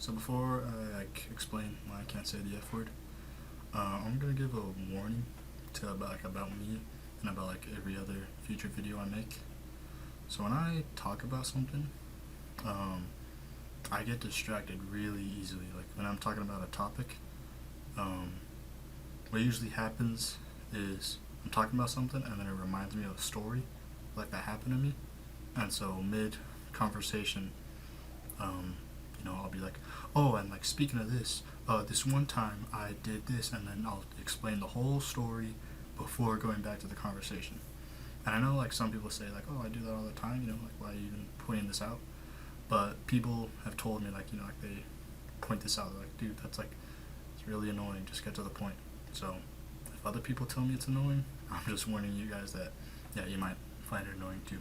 So before I explain why I can't say the F word, I'm gonna give a warning to about me and about every other future video I make. So when I talk about something, um, I get distracted really easily. Like when I'm talking about a topic, um, what usually happens is I'm talking about something and then it reminds me of a story that happened to me, and so mid conversation, um, I'll be like, oh, and speaking of this, this one time I did this, and then I'll explain the whole story before going back to the conversation. And I know some people say oh, I do that all the time, why are you even pointing this out? But people have told me they point this out, they're like, dude, that's it's really annoying. Just get to the point. So if other people tell me it's annoying, I'm just warning you guys that yeah, you might find it annoying too.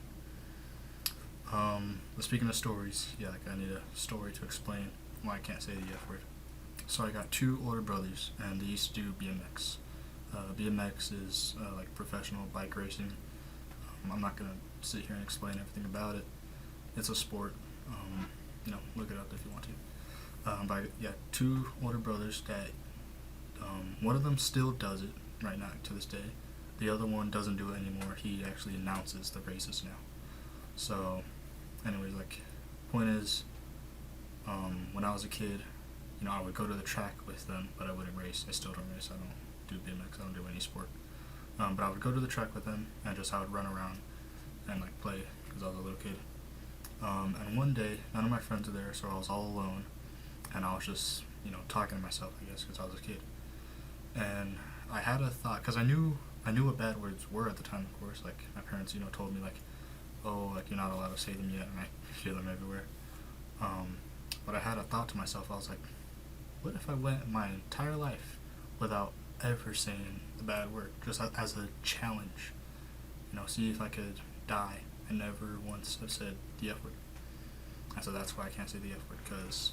But speaking of stories, yeah, I need a story to explain why I can't say the F word. So I got two older brothers, and they used to do BMX. BMX is professional bike racing. I'm not gonna sit here and explain everything about it. It's a sport. Look it up if you want to. But yeah, two older brothers that one of them still does it right now to this day. The other one doesn't do it anymore. He actually announces the races now. So, anyways, point is, when I was a kid, I would go to the track with them, but I wouldn't race. I still don't race. I don't do BMX. I don't do any sport. But I would go to the track with them, and I would run around and play because I was a little kid. And one day, none of my friends were there, so I was all alone, and I was just talking to myself, I guess, because I was a kid. And I had a thought, because I knew what bad words were at the time, of course. My parents told me oh, you're not allowed to say them yet, and I hear them everywhere. But I had a thought to myself. I was like, what if I went my entire life without ever saying the bad word, just as a challenge? See if I could die and never once have said the F word. And so that's why I can't say the F word, because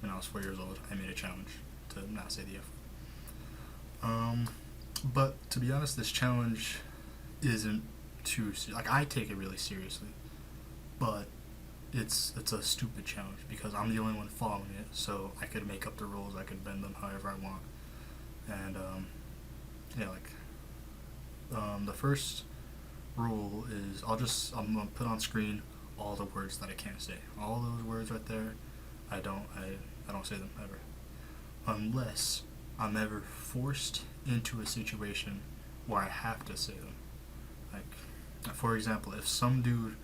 when I was 4 years old, I made a challenge to not say the F word. But to be honest, this challenge isn't too I take it really seriously, but it's a stupid challenge because I'm the only one following it. So I could make up the rules, I could bend them however I want, and yeah, the first rule is I'm gonna put on screen all the words that I can't say. All those words right there, I don't say them ever, unless I'm ever forced into a situation where I have to say them. For example, if some dude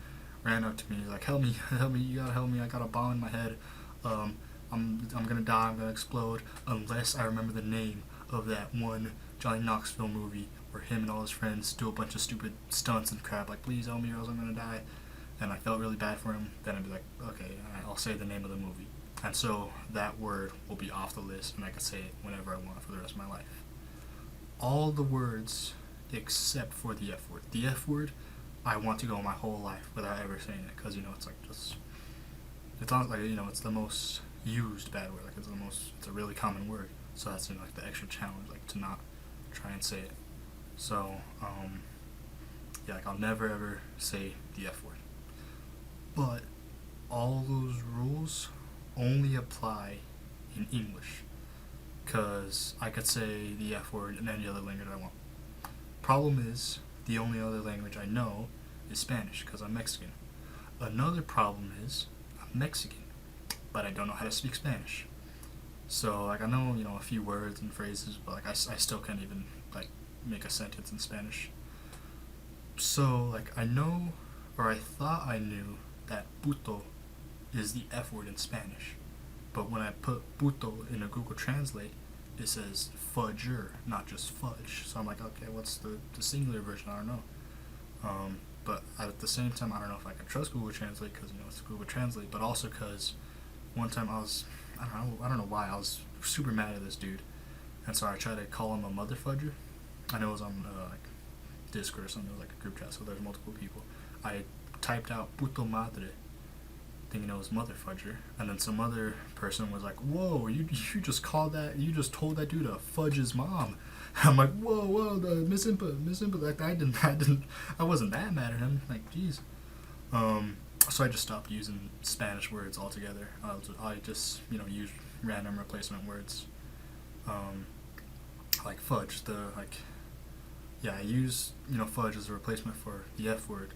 ran up to me, he's like, help me, help me, you gotta help me, I got a bomb in my head, I'm gonna die, I'm gonna explode, unless I remember the name of that one Johnny Knoxville movie where him and all his friends do a bunch of stupid stunts and crap, please help me or else I'm gonna die, and I felt really bad for him, then I'd be like, okay, I'll say the name of the movie. And so that word will be off the list, and I can say it whenever I want for the rest of my life. All the words except for the F word. The F word, I want to go my whole life without ever saying it, because it's just, it's not it's the most used bad word. It's a really common word. So that's the extra challenge, to not try and say it. So yeah, I'll never ever say the F word. But all those rules only apply in English, because I could say the F word in any other language I want. Problem is, the only other language I know is Spanish, because I'm Mexican. Another problem is, I'm Mexican, but I don't know how to speak Spanish. So, I know, a few words and phrases, but, I still can't even, make a sentence in Spanish. So, I know, or I thought I knew, that puto is the F word in Spanish. But when I put puto in a Google Translate, it says fudger, not just fudge. So I'm like, okay, what's the singular version? I don't know. But at the same time, I don't know if I can trust Google Translate, because it's Google Translate, but also because one time I don't know why, I was super mad at this dude, and so I tried to call him a mother fudger. I know it was on Discord or something, it was a group chat, so there's multiple people. I typed out puto madre, thinking it was mother fudger, and then some other person was like, whoa, you just told that dude to fudge his mom. I'm like, whoa, the misinput, I wasn't that mad at him, jeez. so I just stopped using Spanish words altogether. I just use random replacement words, like fudge. I use fudge as a replacement for the F word,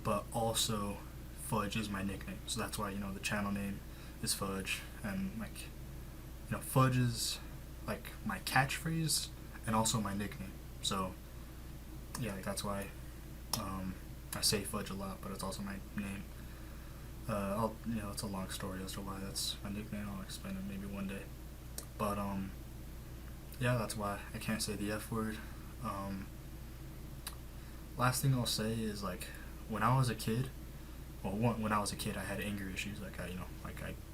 but also Fudge is my nickname, so that's why the channel name is Fudge, and Fudge is like my catchphrase and also my nickname. So yeah, that's why I say Fudge a lot, but it's also my name. It's a long story as to why that's my nickname. I'll explain it maybe one day. But yeah, that's why I can't say the F word. Last thing I'll say is like when I was a kid. Well, when I was a kid, I had anger issues. Like I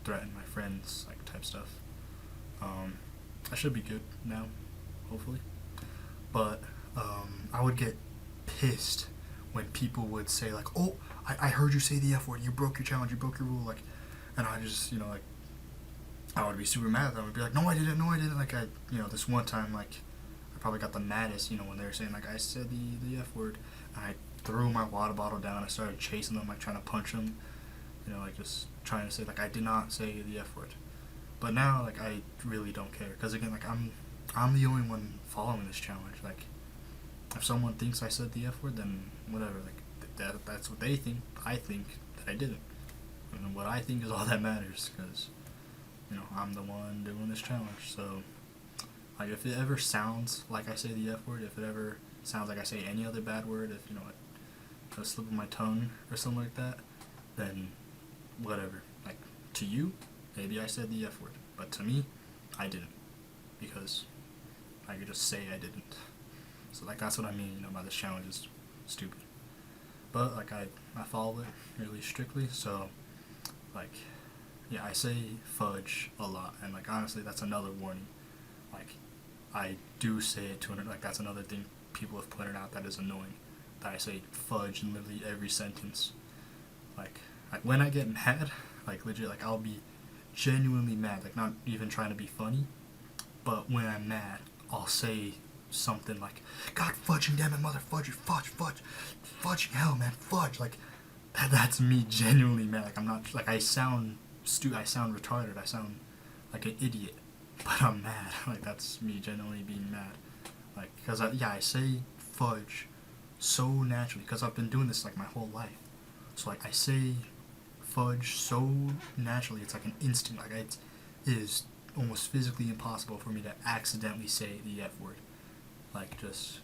threatened my friends, like type stuff. I should be good now, hopefully. But I would get pissed when people would say like, "Oh, I heard you say the F word. You broke your challenge. You broke your rule." Like, and I just like I would be super mad at them. I would be like, "No, I didn't. No, I didn't." Like this one time, like I probably got the maddest. When they were saying like I said the F word, and I threw my water bottle down. I started chasing them, like trying to punch them. Like just trying to say like I did not say the F word. But now like I really don't care, because again like I'm the only one following this challenge. Like if someone thinks I said the F word, then whatever. Like that's what they think. I think that I didn't. And what I think is all that matters, because I'm the one doing this challenge. So like if it ever sounds like I say the F word, if it ever sounds like I say any other bad word, if a slip of my tongue or something like that, then whatever. Like to you, maybe I said the F word, but to me, I didn't, because I could just say I didn't. So like that's what I mean, by this challenge is stupid. But like I follow it really strictly, so like yeah, I say fudge a lot, and like honestly that's another warning. Like I do say it to like that's another thing people have pointed out that is annoying, that I say fudge in literally every sentence. Like when I get mad, like legit, like I'll be genuinely mad, like not even trying to be funny, but when I'm mad, I'll say something like, "God fudging damn it, mother fudge, fudging hell, man, fudge." Like that's me genuinely mad. Like I'm not, like I sound I sound retarded, I sound like an idiot, but I'm mad. Like that's me genuinely being mad. Like because I say fudge so naturally, because I've been doing this like my whole life. So like I say fudge so naturally, it's like an instinct. Like it is almost physically impossible for me to accidentally say the F word. Like just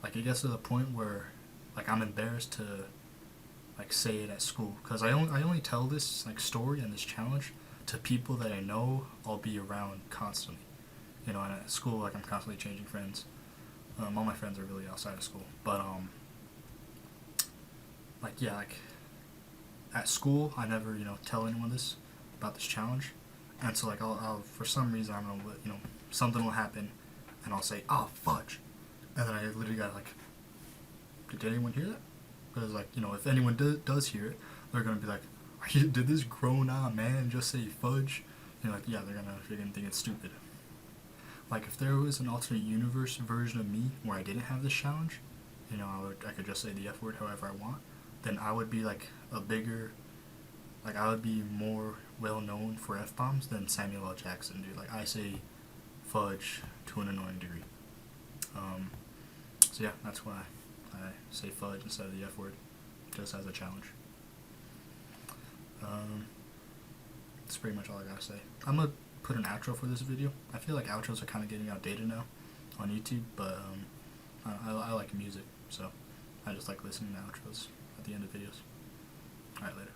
like it gets to the point where like I'm embarrassed to like say it at school, because I only tell this like story and this challenge to people that I know I'll be around constantly. And at school, like I'm constantly changing friends. All my friends are really outside of school, but like yeah, like at school I never tell anyone this about this challenge, and so like I'll for some reason I don't know, something will happen, and I'll say, "Oh fudge," and then I literally got like, did anyone hear that? Because like if anyone does hear it, they're gonna be like, did this grown-on man just say fudge? Like yeah, they're gonna freaking think it's stupid. Like if there was an alternate universe version of me where I didn't have this challenge, I could just say the F word however I want, then I would be like a bigger, like I would be more well known for F-bombs than Samuel L. Jackson, dude. Like I say fudge to an annoying degree. So yeah, that's why I say fudge instead of the F word, just as a challenge. That's pretty much all I gotta say. I'm gonna put an outro for this video. I feel like outros are kind of getting outdated now on YouTube, but I like music, so I just like listening to outros at the end of videos. Alright, later.